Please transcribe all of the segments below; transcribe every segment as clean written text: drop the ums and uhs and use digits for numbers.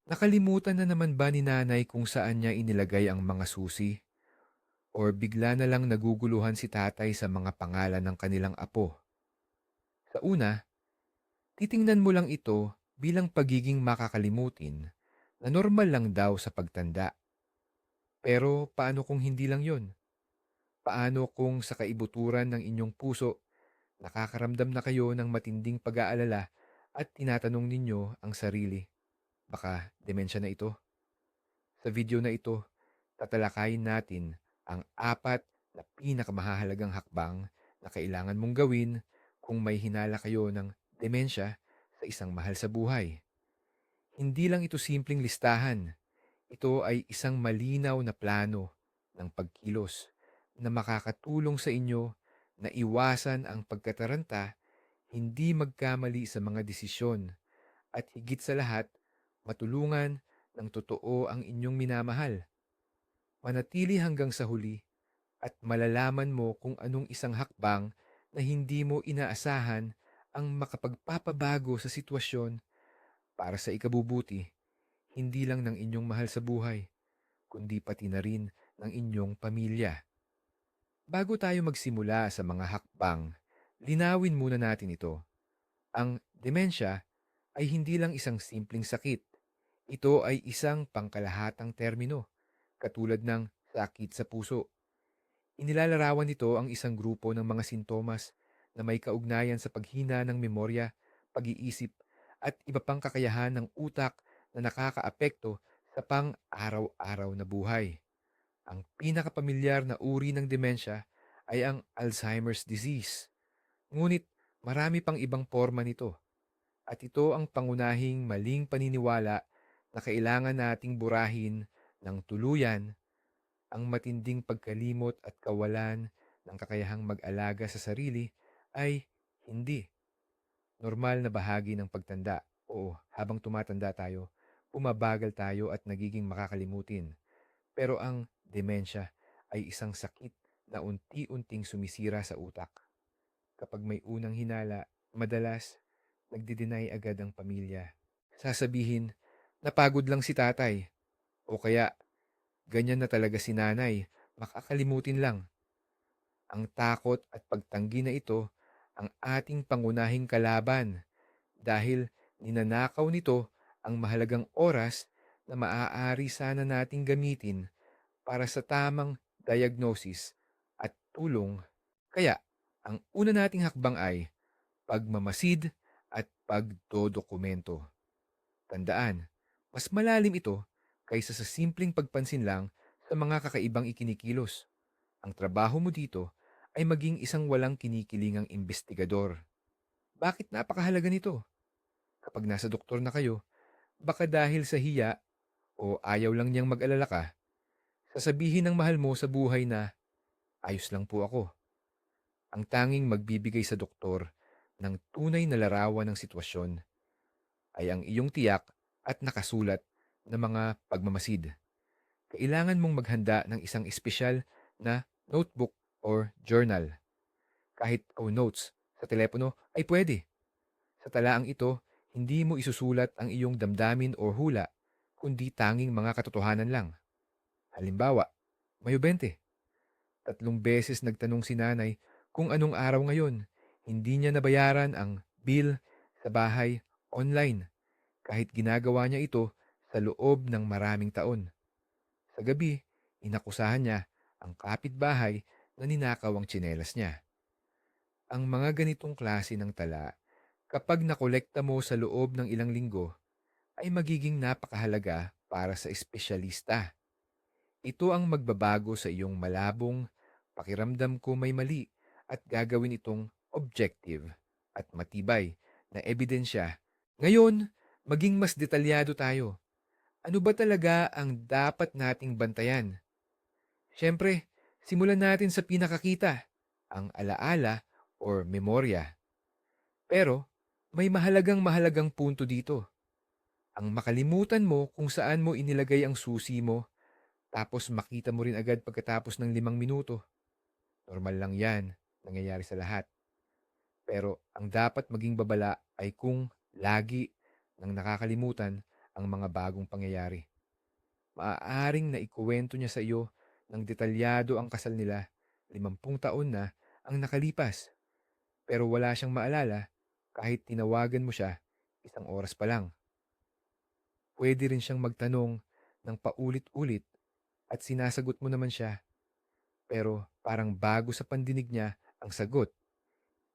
Nakalimutan na naman ba ni nanay kung saan niya inilagay ang mga susi? Or bigla na lang naguguluhan si tatay sa mga pangalan ng kanilang apo? Sa una, titingnan mo lang ito bilang pagiging makakalimutin na normal lang daw sa pagtanda. Pero paano kung hindi lang yon? Paano kung sa kaibuturan ng inyong puso, nakakaramdam na kayo ng matinding pag-aalala at tinatanong ninyo ang sarili, baka demensya na ito? Sa video na ito, tatalakayin natin ang 4 na pinakamahalagang hakbang na kailangan mong gawin kung may hinala kayo ng demensya sa isang mahal sa buhay. Hindi lang ito simpleng listahan. Ito ay isang malinaw na plano ng pagkilos na makakatulong sa inyo na iwasan ang pagkataranta, hindi magkamali sa mga desisyon, at higit sa lahat, matulungan ng totoo ang inyong minamahal. Manatili hanggang sa huli at malalaman mo kung anong isang hakbang na hindi mo inaasahan ang makapagpapabago sa sitwasyon para sa ikabubuti, hindi lang ng inyong mahal sa buhay, kundi pati na rin ng inyong pamilya. Bago tayo magsimula sa mga hakbang, linawin muna natin ito. Ang demensya ay hindi lang isang simpleng sakit. Ito ay isang pangkalahatang termino, katulad ng sakit sa puso. Inilalarawan nito ang isang grupo ng mga sintomas na may kaugnayan sa paghina ng memorya, pag-iisip, at iba pang kakayahan ng utak na nakakaapekto sa pang-araw-araw na buhay. Ang pinakapamilyar na uri ng demensya ay ang Alzheimer's disease. Ngunit marami pang ibang forma nito, at ito ang pangunahing maling paniniwala na kailangan nating burahin ng tuluyan. Ang matinding pagkalimot at kawalan ng kakayahang mag-alaga sa sarili ay hindi normal na bahagi ng pagtanda. Oo, habang tumatanda tayo, bumabagal tayo at nagiging makakalimutin. Pero ang demensya ay isang sakit na unti-unting sumisira sa utak. Kapag may unang hinala, madalas nagdi-deny agad ang pamilya. Sasabihin, napagod lang si tatay. O kaya, ganyan na talaga si nanay. Makakalimutin lang. Ang takot at pagtanggi na ito ang ating pangunahing kalaban dahil ninanakaw nito ang mahalagang oras na maaari sana nating gamitin para sa tamang diagnosis at tulong. Kaya, ang una nating hakbang ay pagmamasid at pagdodokumento. Tandaan, mas malalim ito kaysa sa simpleng pagpansin lang sa mga kakaibang ikinikilos. Ang trabaho mo dito ay maging isang walang kinikilingang investigador. Bakit napakahalaga nito? Kapag nasa doktor na kayo, baka dahil sa hiya o ayaw lang niyang mag-alala ka, sasabihin ng mahal mo sa buhay na, ayos lang po ako. Ang tanging magbibigay sa doktor ng tunay na larawan ng sitwasyon ay ang iyong tiyak at nakasulat na mga pagmamasid. Kailangan mong maghanda ng isang espesyal na notebook or journal. Kahit notes sa telepono ay pwede. Sa talaang ito, hindi mo isusulat ang iyong damdamin o hula, kundi tanging mga katotohanan lang. Halimbawa, Mayo 20, 3 beses nagtanong si nanay kung anong araw ngayon. Hindi niya nabayaran ang bill sa bahay online kahit ginagawa niya ito sa loob ng maraming taon. Sa gabi, inakusahan niya ang kapitbahay na ninakaw ang tsinelas niya. Ang mga ganitong klase ng tala, kapag nakolekta mo sa loob ng ilang linggo, ay magiging napakahalaga para sa espesyalista. Ito ang magbabago sa iyong malabong, pakiramdam ko may mali, at gagawin itong objective at matibay na ebidensya. Ngayon, maging mas detalyado tayo. Ano ba talaga ang dapat nating bantayan? Siyempre, simulan natin sa pinakakita, ang alaala or memorya. Pero, may mahalagang punto dito. Ang makalimutan mo kung saan mo inilagay ang susi mo, tapos makita mo rin agad pagkatapos ng 5 minuto. Normal lang yan, nangyayari sa lahat. Pero ang dapat maging babala ay kung lagi nang nakakalimutan ang mga bagong pangyayari. Maaaring naikuwento niya sa iyo ng detalyado ang kasal nila, 50 taon na ang nakalipas, pero wala siyang maalala kahit tinawagan mo siya 1 oras pa lang. Pwede rin siyang magtanong ng paulit-ulit at sinasagot mo naman siya, pero parang bago sa pandinig niya ang sagot.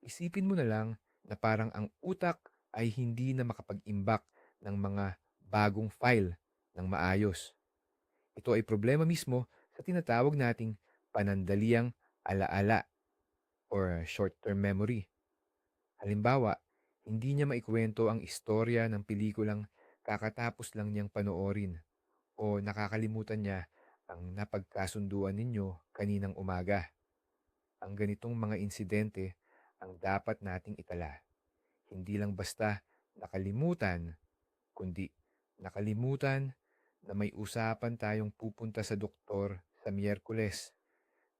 Isipin mo na lang na parang ang utak ay hindi na makapag-imbak ng mga bagong file ng maayos. Ito ay problema mismo sa tinatawag nating panandaliang alaala or short-term memory. Halimbawa, hindi niya maikwento ang istorya ng pelikulang kakatapos lang niyang panoorin o nakakalimutan niya ang napagkasunduan ninyo kaninang umaga. Ang ganitong mga insidente ang dapat nating itala. Hindi lang basta nakalimutan, kundi nakalimutan na may usapan tayong pupunta sa doktor sa Miyerkules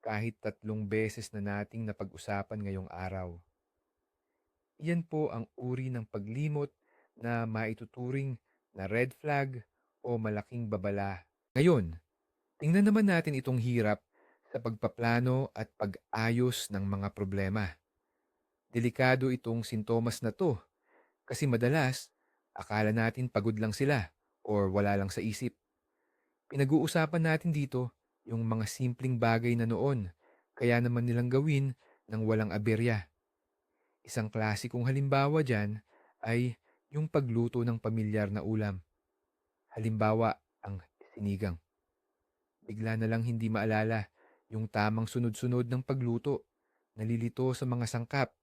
kahit 3 beses na nating napag-usapan ngayong araw. Iyan po ang uri ng paglimot na maituturing na red flag o malaking babala. Ngayon, tingnan naman natin itong hirap sa pagpaplano at pag-ayos ng mga problema. Delikado itong sintomas na 'to kasi madalas akala natin pagod lang sila or wala lang sa isip. Pinag-uusapan natin dito yung mga simpleng bagay na noon kaya naman nilang gawin ng walang aberya. Isang klasikong halimbawa diyan ay yung pagluto ng pamilyar na ulam. Halimbawa, ang sinigang. Bigla na lang hindi maalala yung tamang sunod-sunod ng pagluto. Nalilito sa mga sangkap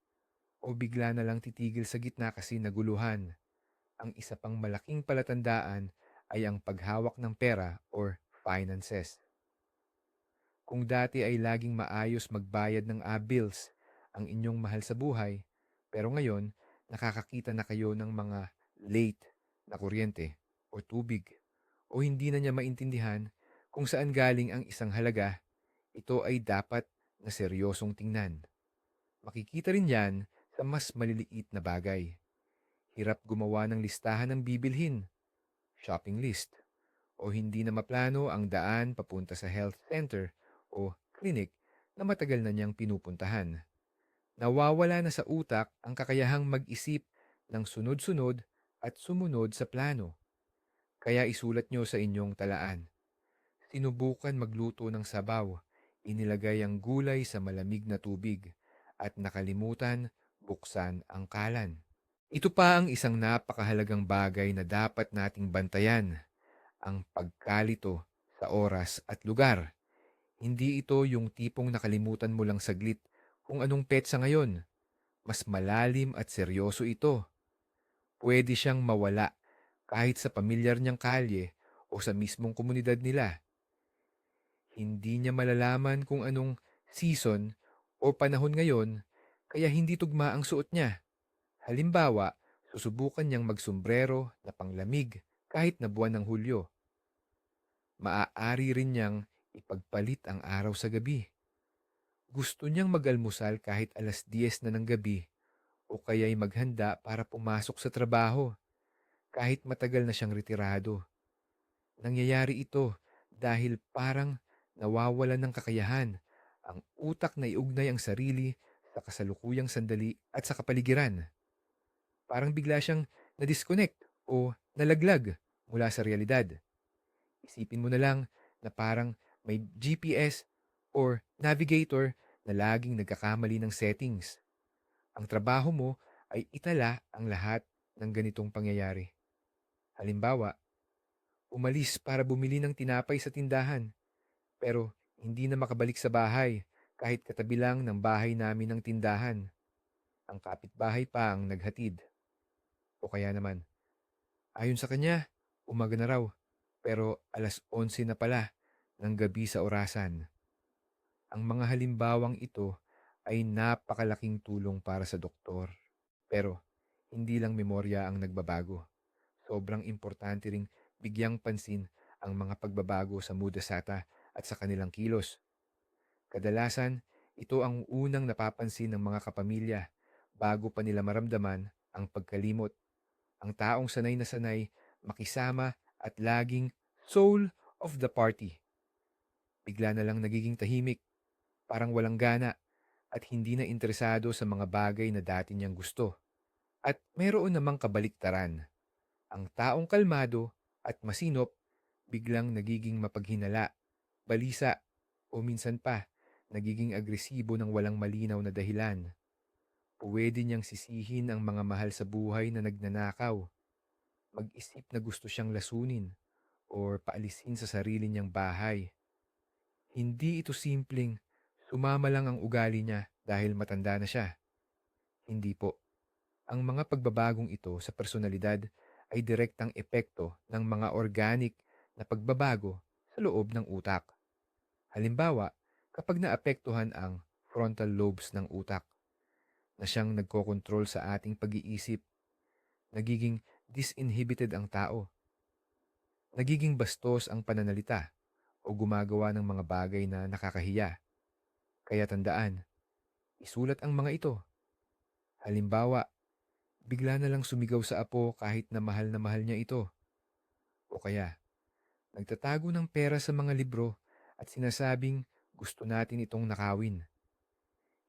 o bigla na lang titigil sa gitna kasi naguluhan. Ang isa pang malaking palatandaan ay ang paghawak ng pera or finances. Kung dati ay laging maayos magbayad ng bills ang inyong mahal sa buhay, pero ngayon nakakakita na kayo ng mga late na kuryente o tubig o hindi na niya maintindihan kung saan galing ang isang halaga, ito ay dapat na seryosong tingnan. Makikita rin yan sa mas maliliit na bagay. Hirap gumawa ng listahan ng bibilhin, shopping list, o hindi na maplano ang daan papunta sa health center o clinic na matagal na niyang pinupuntahan. Nawawala na sa utak ang kakayahang mag-isip ng sunod-sunod at sumunod sa plano. Kaya isulat niyo sa inyong talaan. Sinubukan magluto ng sabaw, inilagay ang gulay sa malamig na tubig, at nakalimutan buksan ang kalan. Ito pa ang isang napakahalagang bagay na dapat nating bantayan, ang pagkalito sa oras at lugar. Hindi ito yung tipong nakalimutan mo lang saglit kung anong petsa ngayon. Mas malalim at seryoso ito. Pwede siyang mawala kahit sa pamilyar niyang kalye o sa mismong komunidad nila. Hindi niya malalaman kung anong season o panahon ngayon kaya hindi tugma ang suot niya. Halimbawa, susubukan niyang magsombrero na panglamig kahit na buwan ng Hulyo. Maaari rin niyang ipagpalit ang araw sa gabi. Gusto niyang mag-almusal kahit 10:00 na ng gabi o kaya'y maghanda para pumasok sa trabaho kahit matagal na siyang retirado. Nangyayari ito dahil parang nawawalan ng kakayahan ang utak na iugnay ang sarili sa kasalukuyang sandali at sa kapaligiran. Parang bigla siyang na-disconnect o nalaglag mula sa realidad. Isipin mo na lang na parang may GPS or navigator na laging nagkakamali ng settings. Ang trabaho mo ay itala ang lahat ng ganitong pangyayari. Halimbawa, umalis para bumili ng tinapay sa tindahan, pero hindi na makabalik sa bahay kahit katabi lang ng bahay namin ng tindahan. Ang kapitbahay pa ang naghatid. O kaya naman, ayon sa kanya, umaga na raw, pero 11:00 na pala ng gabi sa orasan. Ang mga halimbawang ito ay napakalaking tulong para sa doktor. Pero hindi lang memorya ang nagbabago. Sobrang importante ring bigyang pansin ang mga pagbabago sa mudasata at sa kanilang kilos. Kadalasan, ito ang unang napapansin ng mga kapamilya bago pa nila maramdaman ang pagkalimot. Ang taong sanay na sanay makisama at laging soul of the party. Bigla na lang nagiging tahimik, parang walang gana at hindi na interesado sa mga bagay na dati niyang gusto. At mayroon namang kabaliktaran. Ang taong kalmado at masinop biglang nagiging mapaghinala, balisa o minsan pa nagiging agresibo ng walang malinaw na dahilan. Puwede niyang sisihin ang mga mahal sa buhay na nagnanakaw, mag-isip na gusto siyang lasunin or paalisin sa sarili niyang bahay. Hindi ito simpleng sumama lang ang ugali niya dahil matanda na siya. Hindi po. Ang mga pagbabagong ito sa personalidad ay direktang epekto ng mga organic na pagbabago sa loob ng utak. Halimbawa, kapag naapektuhan ang frontal lobes ng utak na siyang nagkokontrol sa ating pag-iisip, nagiging disinhibited ang tao, nagiging bastos ang pananalita o gumagawa ng mga bagay na nakakahiya. Kaya tandaan, isulat ang mga ito. Halimbawa, bigla na lang sumigaw sa apo kahit na mahal niya ito. O kaya, nagtatago ng pera sa mga libro at sinasabing gusto natin itong nakawin.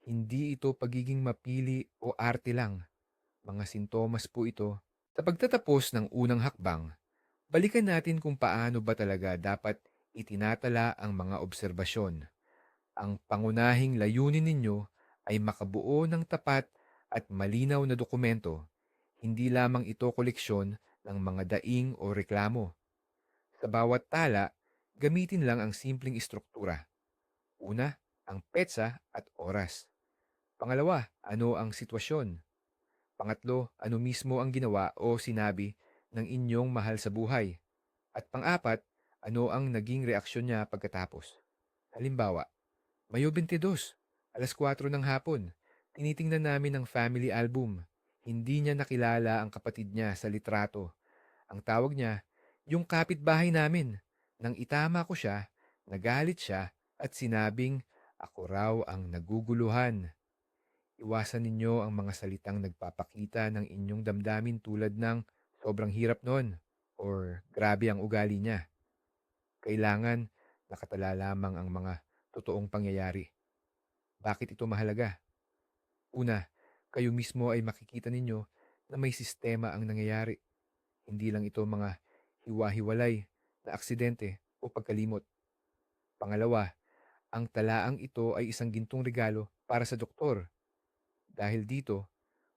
Hindi ito pagiging mapili o arte lang. Mga sintomas po ito. Sa pagtatapos ng unang hakbang, balikan natin kung paano ba talaga dapat itinatala ang mga obserbasyon. Ang pangunahing layunin ninyo ay makabuo ng tapat at malinaw na dokumento. Hindi lamang ito koleksyon ng mga daing o reklamo. Sa bawat tala, gamitin lang ang simpleng istruktura. Una, ang petsa at oras. Pangalawa, ano ang sitwasyon. Pangatlo, ano mismo ang ginawa o sinabi ng inyong mahal sa buhay. At pang-apat, ano ang naging reaksyon niya pagkatapos. Halimbawa, Mayo 22, alas 4 ng hapon. Tinitingnan namin ang family album. Hindi niya nakilala ang kapatid niya sa litrato. Ang tawag niya, yung kapitbahay namin. Nang itama ko siya, nagalit siya at sinabing ako raw ang naguguluhan. Iwasan ninyo ang mga salitang nagpapakita ng inyong damdamin tulad ng sobrang hirap nun or grabe ang ugali niya. Kailangan nakatala lamang ang mga totoong pangyayari. Bakit ito mahalaga? Una, kayo mismo ay makikita ninyo na may sistema ang nangyayari. Hindi lang ito mga hiwa-hiwalay na aksidente o pagkalimot. Pangalawa, ang talaang ito ay isang gintong regalo para sa doktor. Dahil dito,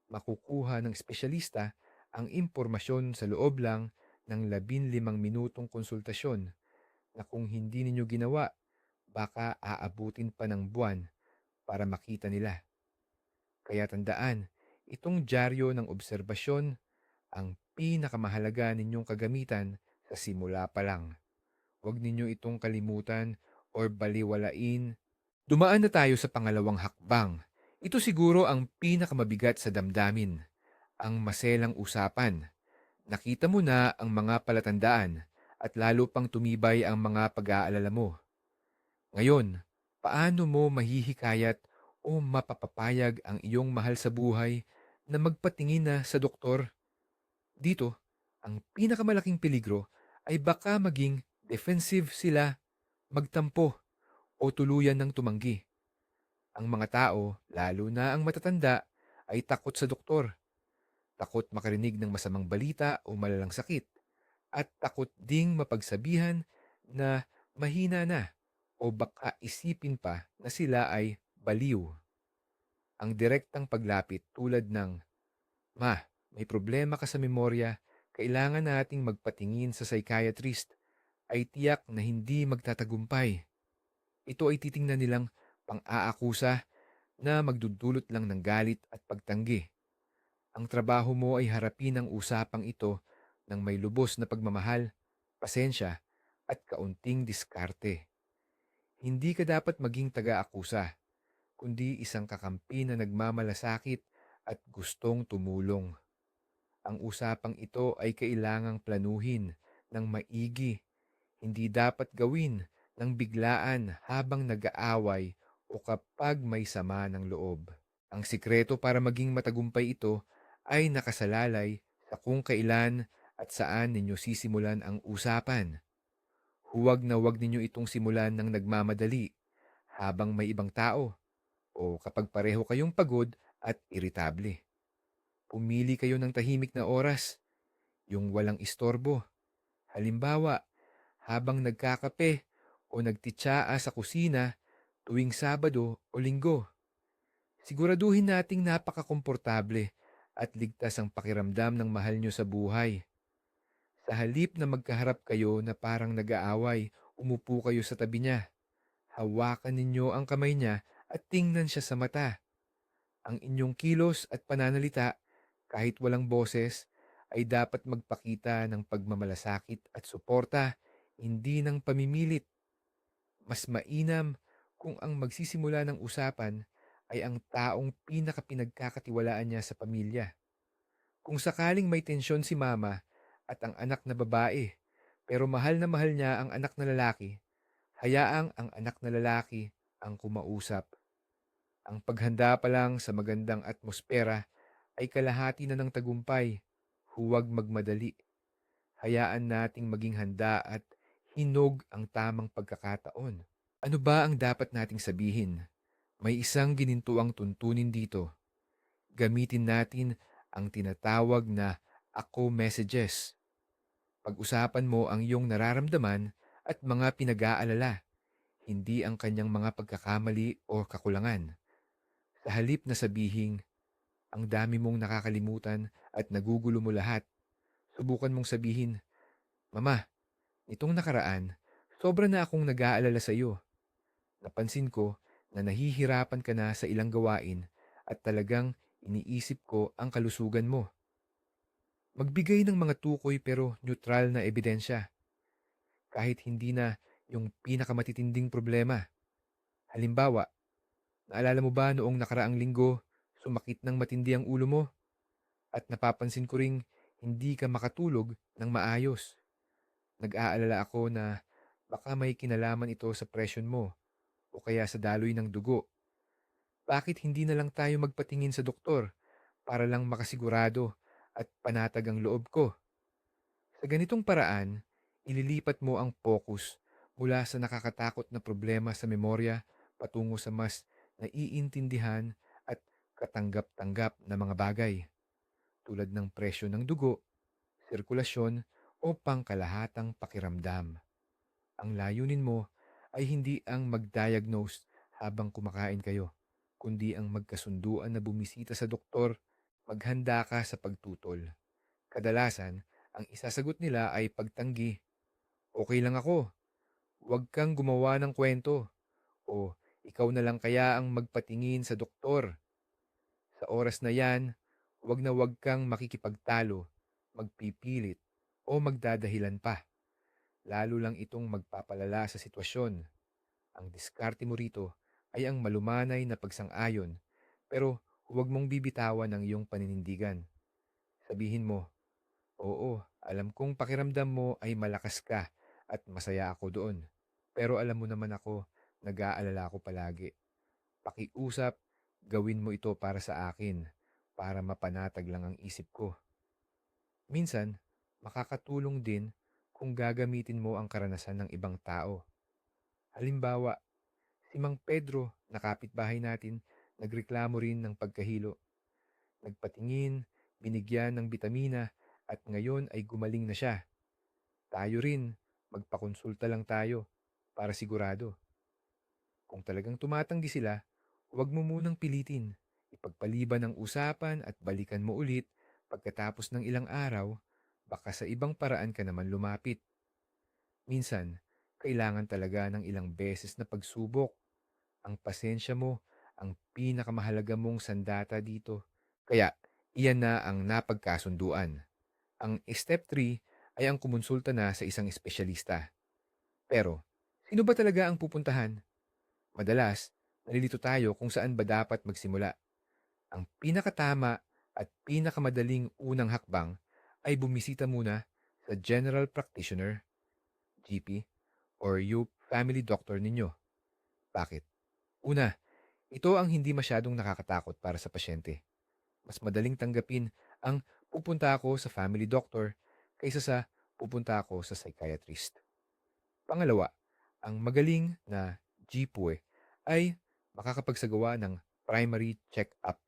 makukuha ng espesyalista ang impormasyon sa loob lang ng 15 minutong konsultasyon na kung hindi ninyo ginawa, baka aabutin pa ng buwan para makita nila. Kaya tandaan, itong dyaryo ng obserbasyon ang pinakamahalaga ninyong kagamitan sa simula pa lang. Huwag ninyo itong kalimutan or baliwalain. Dumaan na tayo sa pangalawang hakbang. Ito siguro ang pinakamabigat sa damdamin, ang maselang usapan. Nakita mo na ang mga palatandaan at lalo pang tumibay ang mga pag-aalala mo. Ngayon, paano mo mahihikayat o mapapapayag ang iyong mahal sa buhay na magpatingin na sa doktor? Dito, ang pinakamalaking peligro ay baka maging defensive sila, magtampo o tuluyan ng tumanggi. Ang mga tao, lalo na ang matatanda, ay takot sa doktor, takot makarinig ng masamang balita o malalang sakit, at takot ding mapagsabihan na mahina na o baka isipin pa na sila ay baliw. Ang direktang paglapit tulad ng, Ma, may problema ka sa memorya, kailangan nating magpatingin sa psychiatrist, ay tiyak na hindi magtatagumpay. Ito ay titingnan nilang pang-aakusa na magdudulot lang ng galit at pagtanggi. Ang trabaho mo ay harapin ang usapang ito ng may lubos na pagmamahal, pasensya, at kaunting diskarte. Hindi ka dapat maging taga-akusa, kundi isang kakampi na nagmamalasakit at gustong tumulong. Ang usapang ito ay kailangang planuhin ng maigi, hindi dapat gawin ng biglaan habang nag-aaway o kapag may sama ng loob. Ang sikreto para maging matagumpay ito ay nakasalalay sa kung kailan at saan ninyo sisimulan ang usapan. Huwag na huwag ninyo itong simulan ng nagmamadali habang may ibang tao o kapag pareho kayong pagod at iritable. Pumili kayo ng tahimik na oras, yung walang istorbo. Halimbawa, habang nagkakape o nagtitsaa sa kusina tuwing Sabado o Linggo. Siguraduhin nating napakakomportable at ligtas ang pakiramdam ng mahal nyo sa buhay. Sa halip na magkaharap kayo na parang nag-aaway, umupo kayo sa tabi niya. Hawakan ninyo ang kamay niya at tingnan siya sa mata. Ang inyong kilos at pananalita, kahit walang boses, ay dapat magpakita ng pagmamalasakit at suporta, hindi ng pamimilit. Mas mainam kung ang magsisimula ng usapan ay ang taong pinakapinagkakatiwalaan niya sa pamilya. Kung sakaling may tensyon si mama at ang anak na babae, pero mahal na mahal niya ang anak na lalaki, hayaang ang anak na lalaki ang kumausap. Ang paghanda pa lang sa magandang atmosfera ay kalahati na ng tagumpay. Huwag magmadali. Hayaan nating maging handa at hinog ang tamang pagkakataon. Ano ba ang dapat nating sabihin? May isang ginintuang tuntunin dito. Gamitin natin ang tinatawag na ako messages. Pag-usapan mo ang iyong nararamdaman at mga pinag-aalala, hindi ang kanyang mga pagkakamali o kakulangan. Sa halip na sabihing, ang dami mong nakakalimutan at nagugulo mo lahat, subukan mong sabihin, Mama, nitong nakaraan, sobra na akong nag-aalala sa iyo. Napansin ko na nahihirapan ka na sa ilang gawain at talagang iniisip ko ang kalusugan mo. Magbigay ng mga tukoy pero neutral na ebidensya, kahit hindi na yung pinakamatitinding problema. Halimbawa, naalala mo ba noong nakaraang linggo, sumakit ng matindi ang ulo mo at napapansin ko ring hindi ka makatulog ng maayos. Nag-aalala ako na baka may kinalaman ito sa presyon mo o kaya sa daloy ng dugo. Bakit hindi na lang tayo magpatingin sa doktor para lang makasigurado at panatag ang loob ko? Sa ganitong paraan, ililipat mo ang focus mula sa nakakatakot na problema sa memorya patungo sa mas naiintindihan at katanggap-tanggap na mga bagay tulad ng presyo ng dugo, sirkulasyon o pangkalahatang pakiramdam. Ang layunin mo ay hindi ang mag-diagnose habang kumakain kayo, kundi ang magkasunduan na bumisita sa doktor, maghanda ka sa pagtutol. Kadalasan, ang isasagot nila ay pagtanggi. Okay lang ako, huwag kang gumawa ng kwento. O ikaw na lang kaya ang magpatingin sa doktor. Sa oras na yan, huwag kang makikipagtalo, magpipilit, o magdadahilan pa. Lalo lang itong magpapalala sa sitwasyon. Ang diskarte mo rito ay ang malumanay na pagsang-ayon, pero huwag mong bibitawan ang iyong paninindigan. Sabihin mo, oo, alam kong pakiramdam mo ay malakas ka at masaya ako doon. Pero alam mo naman ako, nag-aalala ako palagi. Pakiusap, gawin mo ito para sa akin, para mapanatag lang ang isip ko. Minsan, makakatulong din kung gagamitin mo ang karanasan ng ibang tao. Halimbawa, si Mang Pedro, na kapitbahay natin, nagreklamo rin ng pagkahilo. Nagpatingin, binigyan ng bitamina, at ngayon ay gumaling na siya. Tayo rin, magpakonsulta lang tayo para sigurado. Kung talagang tumatanggi sila, huwag mo munang pilitin. Ipagpaliban ang usapan at balikan mo ulit pagkatapos ng ilang araw, baka sa ibang paraan ka naman lumapit. Minsan, kailangan talaga ng ilang beses na pagsubok. Ang pasensya mo, ang pinakamahalaga mong sandata dito. Kaya, iyan na ang napagkasunduan. Ang step 3 ay ang kumonsulta na sa isang espesyalista. Pero, sino ba talaga ang pupuntahan? Madalas, nalilito tayo kung saan ba dapat magsimula. Ang pinakatama at pinakamadaling unang hakbang ay bumisita muna sa general practitioner, GP, or yung family doctor ninyo. Bakit? Una, ito ang hindi masyadong nakakatakot para sa pasyente. Mas madaling tanggapin ang pupunta ako sa family doctor kaysa sa pupunta ako sa psychiatrist. Pangalawa, ang magaling na GPOE ay makakapagsagawa ng primary check-up.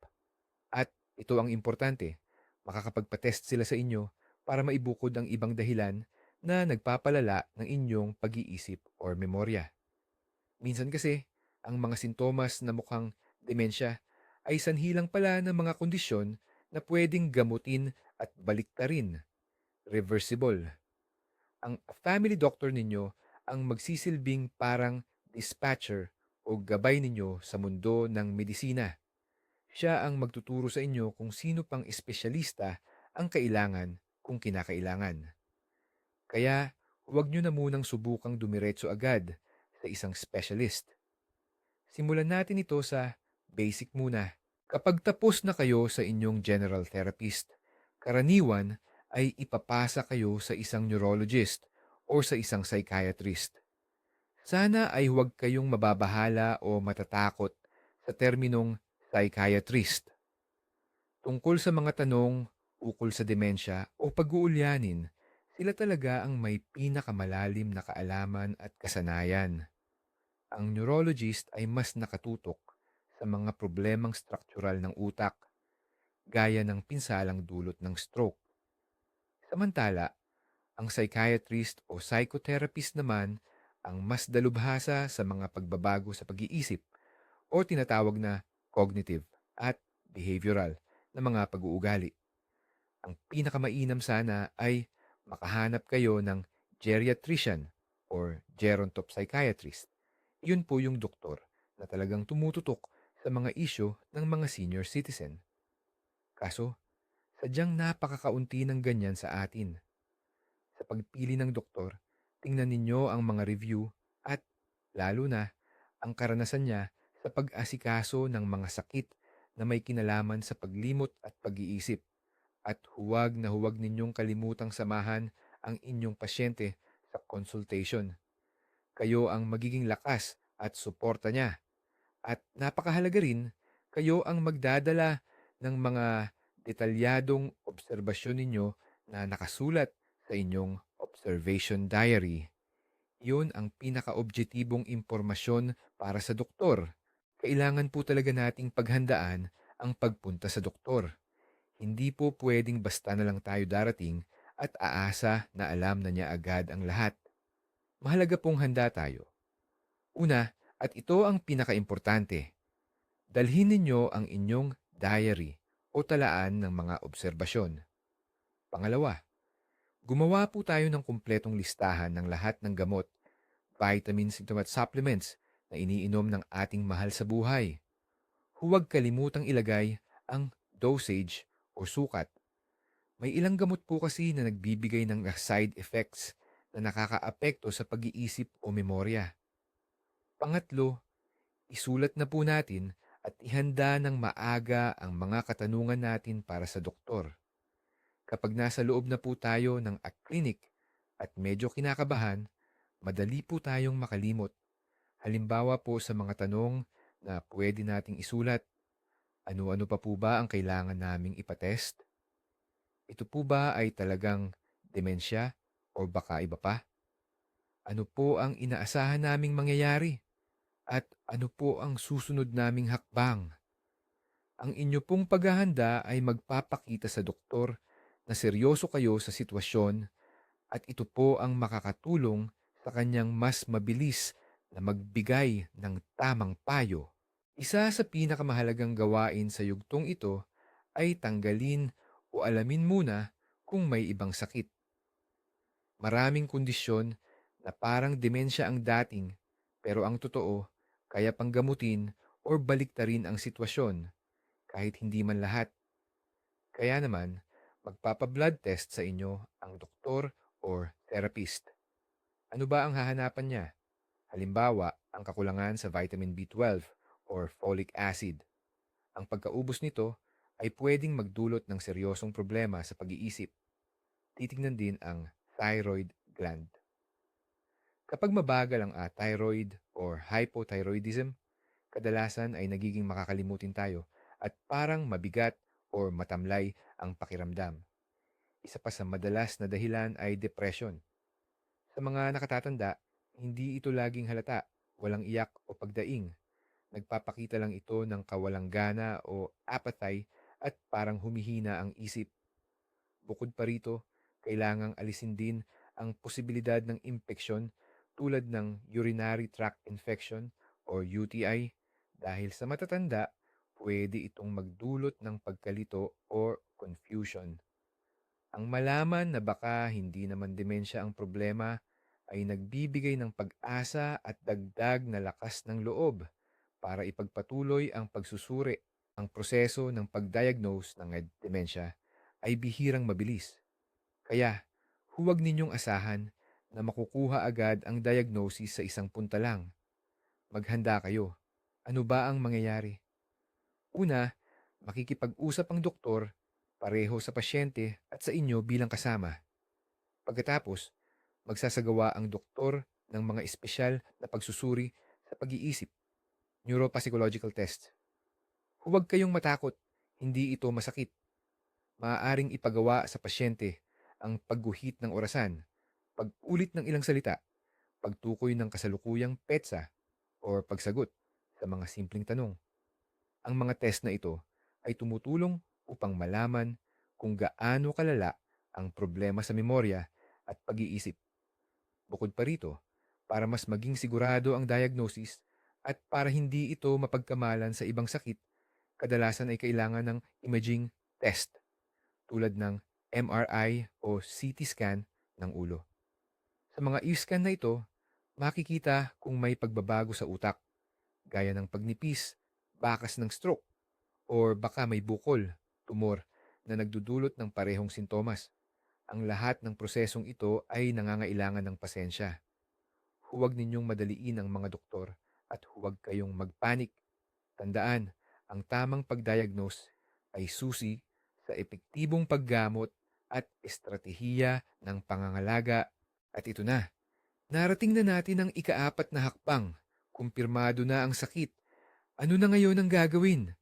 At ito ang importante, makakapagpa-test sila sa inyo para maibukod ang ibang dahilan na nagpapalala ng inyong pag-iisip or memorya. Minsan kasi, ang mga sintomas na mukhang demensya ay sanhi lang pala ng mga kondisyon na pwedeng gamutin at baliktarin, reversible. Ang family doctor ninyo ang magsisilbing parang dispatcher o gabay ninyo sa mundo ng medisina. Siya ang magtuturo sa inyo kung sino pang espesyalista ang kailangan kung kinakailangan. Kaya huwag nyo na munang subukang dumiretso agad sa isang specialist. Simulan natin ito sa basic muna. Kapag tapos na kayo sa inyong general therapist, karaniwan ay ipapasa kayo sa isang neurologist o sa isang psychiatrist. Sana ay huwag kayong mababahala o matatakot sa terminong psychiatrist. Tungkol sa mga tanong ukol sa demensya o pag-uulyanin, sila talaga ang may pinakamalalim na kaalaman at kasanayan. Ang neurologist ay mas nakatutok sa mga problemang struktural ng utak, gaya ng pinsalang dulot ng stroke. Samantala, ang psychiatrist o psychotherapist naman ang mas dalubhasa sa mga pagbabago sa pag-iisip o tinatawag na cognitive at behavioral na mga pag-uugali. Ang pinakamainam sana ay makahanap kayo ng geriatrician or gerontop psychiatrist. Yun po yung doktor na talagang tumututok sa mga isyo ng mga senior citizen. Kaso, sadyang napakakaunti ng ganyan sa atin. Sa pagpili ng doktor, tingnan ninyo ang mga review at, lalo na, ang karanasan niya sa pag-asikaso ng mga sakit na may kinalaman sa paglimot at pag-iisip. At huwag na huwag ninyong kalimutang samahan ang inyong pasyente sa consultation. Kayo ang magiging lakas at suporta niya. At napakahalaga rin, kayo ang magdadala ng mga detalyadong obserbasyon ninyo na nakasulat sa inyong observation diary. Yun ang pinaka-objetibong impormasyon para sa doktor. Kailangan po talaga nating paghandaan ang pagpunta sa doktor. Hindi po pwedeng basta na lang tayo darating at aasa na alam na niya agad ang lahat. Mahalaga pong handa tayo. Una, at ito ang pinaka-importante, dalhin ninyo ang inyong diary o talaan ng mga obserbasyon. Pangalawa, gumawa po tayo ng kumpletong listahan ng lahat ng gamot, vitamins at supplements na iniinom ng ating mahal sa buhay. Huwag kalimutang ilagay ang dosage o sukat. May ilang gamot po kasi na nagbibigay ng side effects na nakakaapekto sa pag-iisip o memorya. Pangatlo, isulat na po natin at ihanda ng maaga ang mga katanungan natin para sa doktor. Kapag nasa loob na po tayo ng clinic at medyo kinakabahan, madali po tayong makalimot. Halimbawa po sa mga tanong na pwede nating isulat, ano-ano pa po ba ang kailangan naming ipatest? Ito po ba ay talagang demensya o baka iba pa? Ano po ang inaasahan naming mangyayari? At ano po ang susunod naming hakbang? Ang inyo pong paghahanda ay magpapakita sa doktor na seryoso kayo sa sitwasyon at ito po ang makakatulong sa kanyang mas mabilis na magbigay ng tamang payo. Isa sa pinakamahalagang gawain sa yugtong ito ay tanggalin o alamin muna kung may ibang sakit. Maraming kondisyon na parang demensya ang dating, pero ang totoo, kaya pang gamutin o baliktarin ang sitwasyon, kahit hindi man lahat. Kaya naman, magpapa-blood test sa inyo ang doktor or therapist. Ano ba ang hahanapan niya? Halimbawa, ang kakulangan sa vitamin B12 or folic acid. Ang pagkaubos nito ay pwedeng magdulot ng seryosong problema sa pag-iisip. Titingnan din ang thyroid gland. Kapag mabagal ang thyroid or hypothyroidism, kadalasan ay nagiging makakalimutin tayo at parang mabigat or matamlay ang pakiramdam. Isa pa sa madalas na dahilan ay depression. Sa mga nakatatanda, hindi ito laging halata, walang iyak o pagdaing. Nagpapakita lang ito ng kawalang gana o apathy at parang humihina ang isip. Bukod pa rito, kailangang alisin din ang posibilidad ng impeksyon tulad ng urinary tract infection o UTI dahil sa matatanda, pwede itong magdulot ng pagkalito or confusion. Ang malaman na baka hindi naman demensya ang problema ay nagbibigay ng pag-asa at dagdag na lakas ng loob para ipagpatuloy ang pagsusuri. Ang proseso ng pag-diagnose ng demensya ay bihirang mabilis. Kaya, huwag ninyong asahan na makukuha agad ang diagnosis sa isang punta lang. Maghanda kayo. Ano ba ang mangyayari? Una, makikipag-usap ang doktor pareho sa pasyente at sa inyo bilang kasama. Pagkatapos, magsasagawa ang doktor ng mga espesyal na pagsusuri sa pag-iisip, neuropsychological test. Huwag kayong matakot, hindi ito masakit. Maaaring ipagawa sa pasyente ang pagguhit ng orasan, pag-ulit ng ilang salita, pagtukoy ng kasalukuyang petsa, o pagsagot sa mga simpleng tanong. Ang mga test na ito ay tumutulong upang malaman kung gaano kalala ang problema sa memorya at pag-iisip. Bukod pa rito, para mas maging sigurado ang diagnosis at para hindi ito mapagkamalan sa ibang sakit, kadalasan ay kailangan ng imaging test tulad ng MRI o CT scan ng ulo. Sa mga scan na ito, makikita kung may pagbabago sa utak, gaya ng pagnipis, bakas ng stroke, or baka may bukol, tumor, na nagdudulot ng parehong sintomas. Ang lahat ng prosesong ito ay nangangailangan ng pasensya. Huwag ninyong madaliin ang mga doktor at huwag kayong magpanik. Tandaan, ang tamang pagdiagnose ay susi sa epektibong paggamot at estratehiya ng pangangalaga. At ito na, narating na natin ang ikaapat na hakbang. Kumpirmado na ang sakit. Ano na ngayon ang gagawin?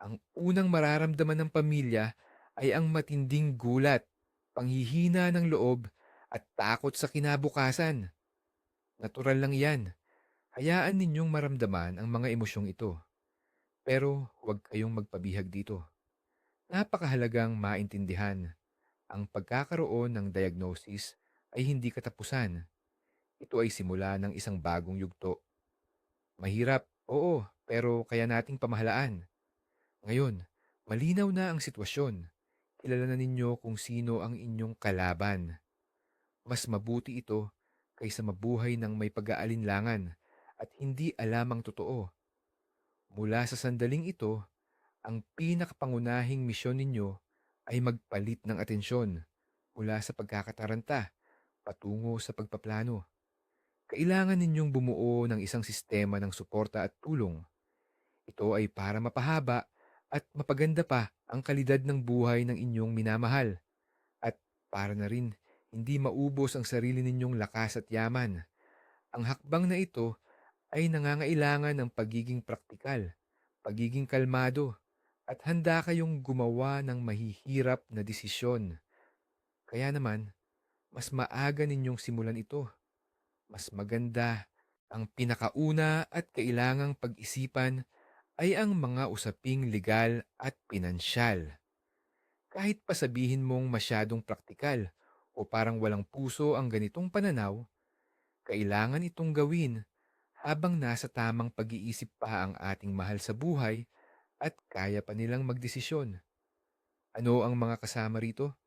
Ang unang mararamdaman ng pamilya ay ang matinding gulat, panghihina ng loob, at takot sa kinabukasan. Natural lang yan. Hayaan ninyong maramdaman ang mga emosyong ito. Pero huwag kayong magpabihag dito. Napakahalagang maintindihan. Ang pagkakaroon ng diagnosis ay hindi katapusan. Ito ay simula ng isang bagong yugto. Mahirap, oo, pero kaya nating pamahalaan. Ngayon, malinaw na ang sitwasyon. Kilala na ninyo kung sino ang inyong kalaban. Mas mabuti ito kaysa mabuhay ng may pag-aalinlangan at hindi alam ang totoo. Mula sa sandaling ito, ang pinakapangunahing misyon ninyo ay magpalit ng atensyon mula sa pagkakataranta patungo sa pagpaplano. Kailangan ninyong bumuo ng isang sistema ng suporta at tulong. Ito ay para mapahaba at mapaganda pa ang kalidad ng buhay ng inyong minamahal at para na rin hindi maubos ang sarili ninyong lakas at yaman. Ang hakbang na ito ay nangangailangan ng pagiging praktikal, pagiging kalmado, at handa kayong gumawa ng mahihirap na desisyon. Kaya naman, mas maaga ninyong simulan ito. Mas maganda. Ang pinakauna at kailangang pag-isipan ay ang mga usaping legal at pinansyal. Kahit pa sabihin mong masyadong praktikal o parang walang puso ang ganitong pananaw, kailangan itong gawin habang nasa tamang pag-iisip pa ang ating mahal sa buhay at kaya pa nilang magdesisyon. Ano ang mga kasama rito?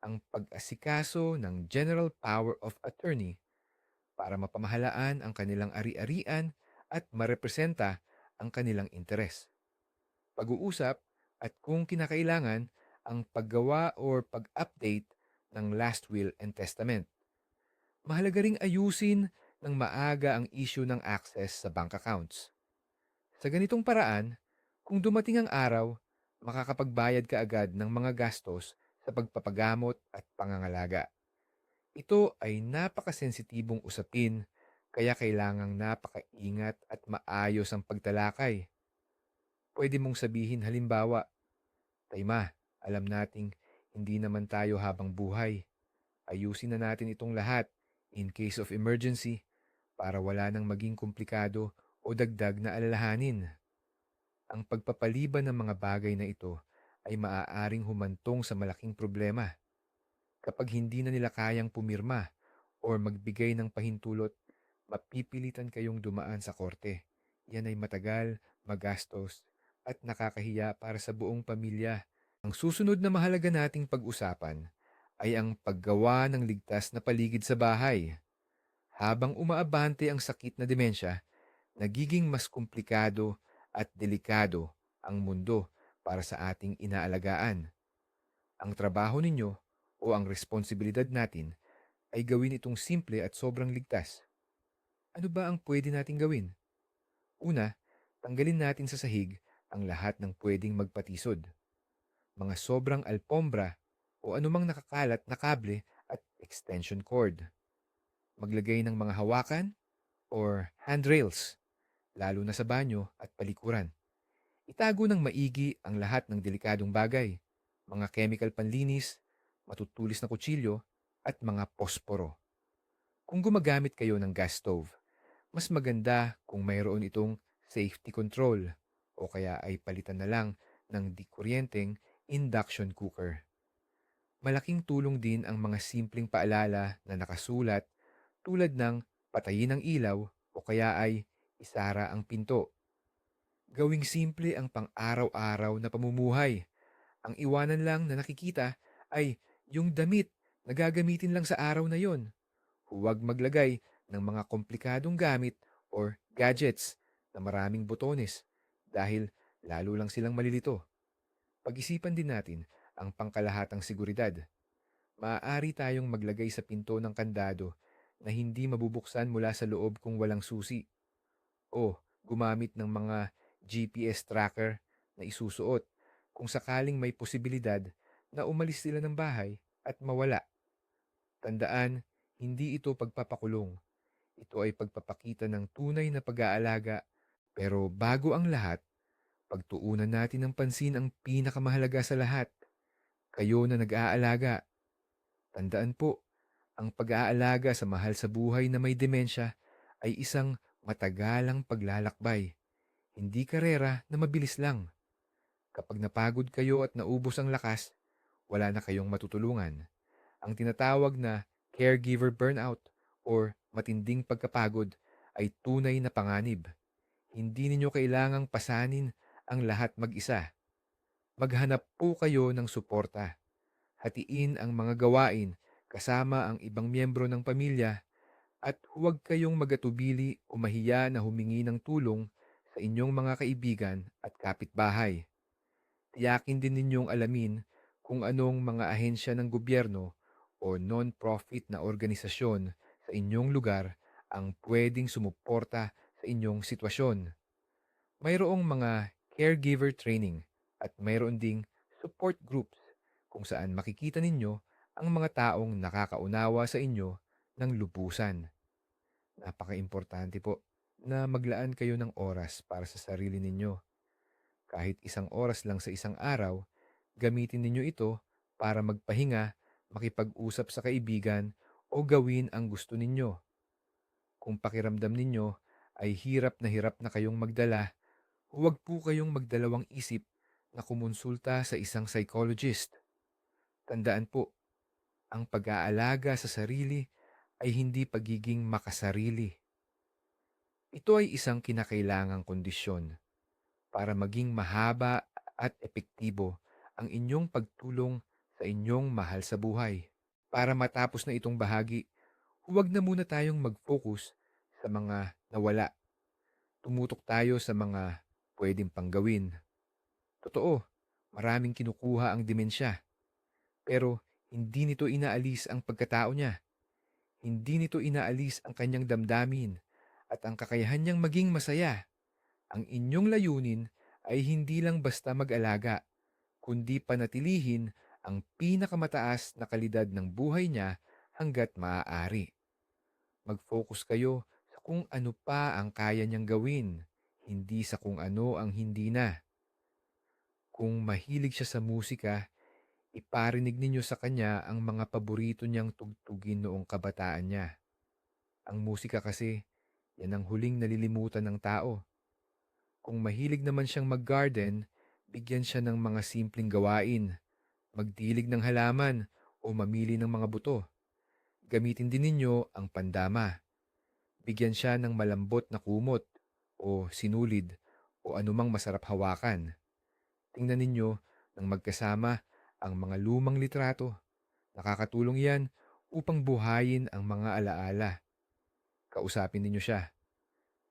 Ang pag-asikaso ng General Power of Attorney para mapamahalaan ang kanilang ari-arian at marepresenta ang kanilang interes. Pag-uusap at kung kinakailangan ang paggawa or pag-update ng last will and testament. Mahalaga ring ayusin ng maaga ang issue ng access sa bank accounts. Sa ganitong paraan, kung dumating ang araw, makakapagbayad ka agad ng mga gastos sa pagpapagamot at pangangalaga. Ito ay napakasensitibong usapin, kaya kailangang napakaingat at maayos ang pagtalakay. Pwede mong sabihin halimbawa, Tayma, alam nating Hindi naman tayo habang buhay. Ayusin na natin itong lahat in case of emergency para wala nang maging komplikado o dagdag na alalahanin. Ang pagpapaliban ng mga bagay na ito ay maaaring humantong sa malaking problema. Kapag hindi na nila kayang pumirma o magbigay ng pahintulot, mapipilitan kayong dumaan sa korte. Yan ay matagal, magastos, at nakakahiya para sa buong pamilya. Ang susunod na mahalaga nating pag-usapan ay ang paggawa ng ligtas na paligid sa bahay. Habang umaabante ang sakit na demensya, nagiging mas komplikado at delikado ang mundo para sa ating inaalagaan. Ang trabaho ninyo o ang responsibilidad natin ay gawin itong simple at sobrang ligtas. Ano ba ang pwede nating gawin? Una, tanggalin natin sa sahig ang lahat ng pwedeng magpatisod. Mga sobrang alpombra o anumang nakakalat na kable at extension cord. Maglagay ng mga hawakan or handrails, lalo na sa banyo at palikuran. Itago ng maigi ang lahat ng delikadong bagay, mga chemical panlinis, matutulis na kutsilyo, at mga posporo. Kung gumagamit kayo ng gas stove, mas maganda kung mayroon itong safety control o kaya ay palitan na lang ng dikuryenteng induction cooker. Malaking tulong din ang mga simpleng paalala na nakasulat tulad ng patayin ang ilaw o kaya ay isara ang pinto. Gawing simple ang pang-araw-araw na pamumuhay. Ang iwanan lang na nakikita ay yung damit na gagamitin lang sa araw na yon. Huwag maglagay ng mga komplikadong gamit or gadgets na maraming botones dahil lalo lang silang malilito. Pag-isipan din natin ang pangkalahatang seguridad. Maaari tayong maglagay sa pinto ng kandado na hindi mabubuksan mula sa loob kung walang susi o gumamit ng mga GPS tracker na isusuot kung sakaling may posibilidad na umalis sila ng bahay at mawala. Tandaan, hindi ito pagpapakulong. Ito ay pagpapakita ng tunay na pag-aalaga. Pero bago ang lahat, pagtuunan natin ng pansin ang pinakamahalaga sa lahat. Kayo na nag-aalaga. Tandaan po, ang pag-aalaga sa mahal sa buhay na may demensya ay isang matagalang paglalakbay. Hindi karera na mabilis lang. Kapag napagod kayo at naubos ang lakas, wala na kayong matutulungan. Ang tinatawag na caregiver burnout or matinding pagkapagod ay tunay na panganib. Hindi ninyo kailangang pasanin ang lahat mag-isa. Maghanap po kayo ng suporta. Hatiin ang mga gawain kasama ang ibang miyembro ng pamilya at huwag kayong magatubili o mahiya na humingi ng tulong sa inyong mga kaibigan at kapitbahay. Tiyakin din ninyong alamin kung anong mga ahensya ng gobyerno o non-profit na organisasyon sa inyong lugar ang pwedeng sumuporta sa inyong sitwasyon. Mayroong mga caregiver training at mayroon ding support groups kung saan makikita ninyo ang mga taong nakakaunawa sa inyo ng lubusan. Napaka-importante po na maglaan kayo ng oras para sa sarili ninyo. Kahit 1 oras lang sa isang araw, gamitin ninyo ito para magpahinga, makipag-usap sa kaibigan o gawin ang gusto ninyo. Kung pakiramdam ninyo ay hirap na kayong magdala, huwag po kayong magdalawang isip na kumonsulta sa isang psychologist. Tandaan po, ang pag-aalaga sa sarili ay hindi pagiging makasarili. Ito ay isang kinakailangang kondisyon para maging mahaba at epektibo ang inyong pagtulong sa inyong mahal sa buhay. Para matapos na itong bahagi, huwag na muna tayong mag-focus sa mga nawala. Tumutok tayo sa mga pwedeng panggawin. Totoo, maraming kinukuha ang demensya. Pero hindi nito inaalis ang pagkatao niya. Hindi nito inaalis ang kanyang damdamin at ang kakayahan niyang maging masaya. Ang inyong layunin ay hindi lang basta mag-alaga, kundi panatilihin ang pinakamataas na kalidad ng buhay niya hanggat maaari. Mag-focus kayo sa kung ano pa ang kaya niyang gawin, hindi sa kung ano ang hindi na. Kung mahilig siya sa musika, Iparinig ninyo sa kanya ang mga paborito niyang tugtugin noong kabataan niya. Ang musika kasi, yan ang huling nalilimutan ng tao. Kung mahilig naman siyang mag-garden, bigyan siya ng mga simpleng gawain, magdilig ng halaman o mamili ng mga buto. Gamitin din ninyo ang pandama. Bigyan siya ng malambot na kumot o sinulid o anumang masarap hawakan. Tingnan ninyo ng magkasama ang mga lumang litrato. Nakakatulong yan upang buhayin ang mga alaala. Kausapin ninyo siya.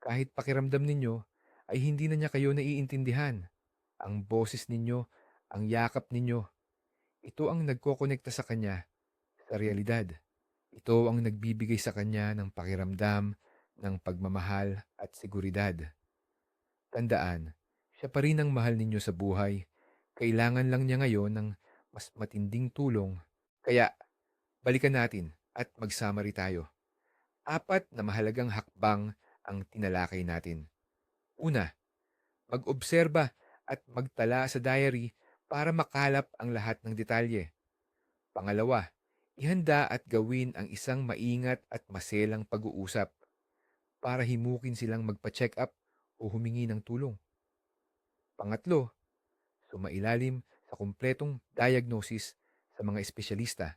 Kahit pakiramdam ninyo ay hindi na niya kayo naiintindihan. Ang boses ninyo, ang yakap ninyo, ito ang nagkokonekta sa kanya sa realidad. Ito ang nagbibigay sa kanya ng pakiramdam, ng pagmamahal at seguridad. Tandaan, siya pa rin ang mahal ninyo sa buhay. Kailangan lang niya ngayon ng mas matinding tulong. Kaya, balikan natin at magsamari tayo. 4 na mahalagang hakbang ang tinalakay natin. Una, mag-obserba at magtala sa diary para makalap ang lahat ng detalye. Pangalawa, ihanda at gawin ang isang maingat at maselang pag-uusap para himukin silang magpa-check up o humingi ng tulong. Pangatlo, sumailalim sa kumpletong diagnosis sa mga espesyalista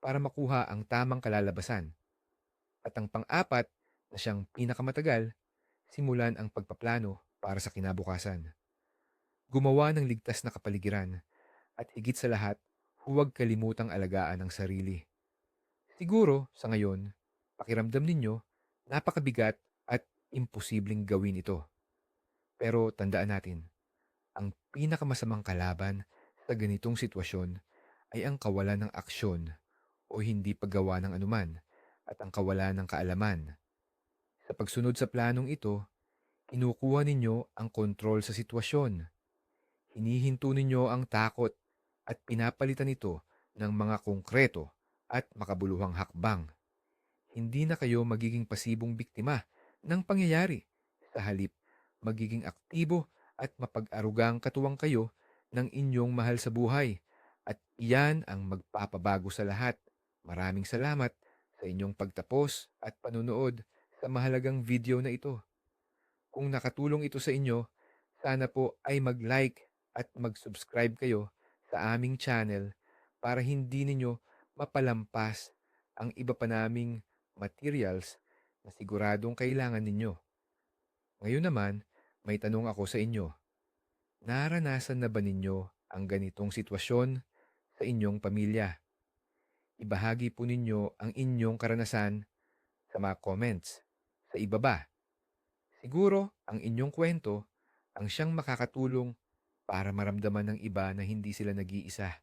para makuha ang tamang kalalabasan. At ang pang-apat na siyang pinakamatagal, simulan ang pagpaplano para sa kinabukasan. Gumawa ng ligtas na kapaligiran at higit sa lahat, huwag kalimutang alagaan ang sarili. Siguro, sa ngayon, pakiramdam ninyo, napakabigat at imposibleng gawin ito. Pero tandaan natin, ang pinakamasamang kalaban sa ganitong sitwasyon ay ang kawalan ng aksyon o hindi paggawa ng anuman at ang kawalan ng kaalaman. Sa pagsunod sa planong ito, kinukuha ninyo ang kontrol sa sitwasyon. Hinihinto ninyo ang takot at pinapalitan ito ng mga konkreto at makabuluhang hakbang. Hindi na kayo magiging pasibong biktima ng pangyayari. Sa halip, magiging aktibo at mapag-arugang katuwang kayo ng inyong mahal sa buhay. At iyan ang magpapabago sa lahat. Maraming salamat sa inyong pagtapos at panunood sa mahalagang video na ito. Kung nakatulong ito sa inyo, sana po ay mag-like at mag-subscribe kayo sa aming channel para hindi ninyo mapalampas ang iba pa naming materials na siguradong kailangan ninyo. Ngayon naman, may tanong ako sa inyo. Naranasan na ba ninyo ang ganitong sitwasyon sa inyong pamilya? Ibahagi po ninyo ang inyong karanasan sa mga comments sa ibaba. Siguro ang inyong kwento ang siyang makakatulong para maramdaman ng iba na hindi sila nag-iisa.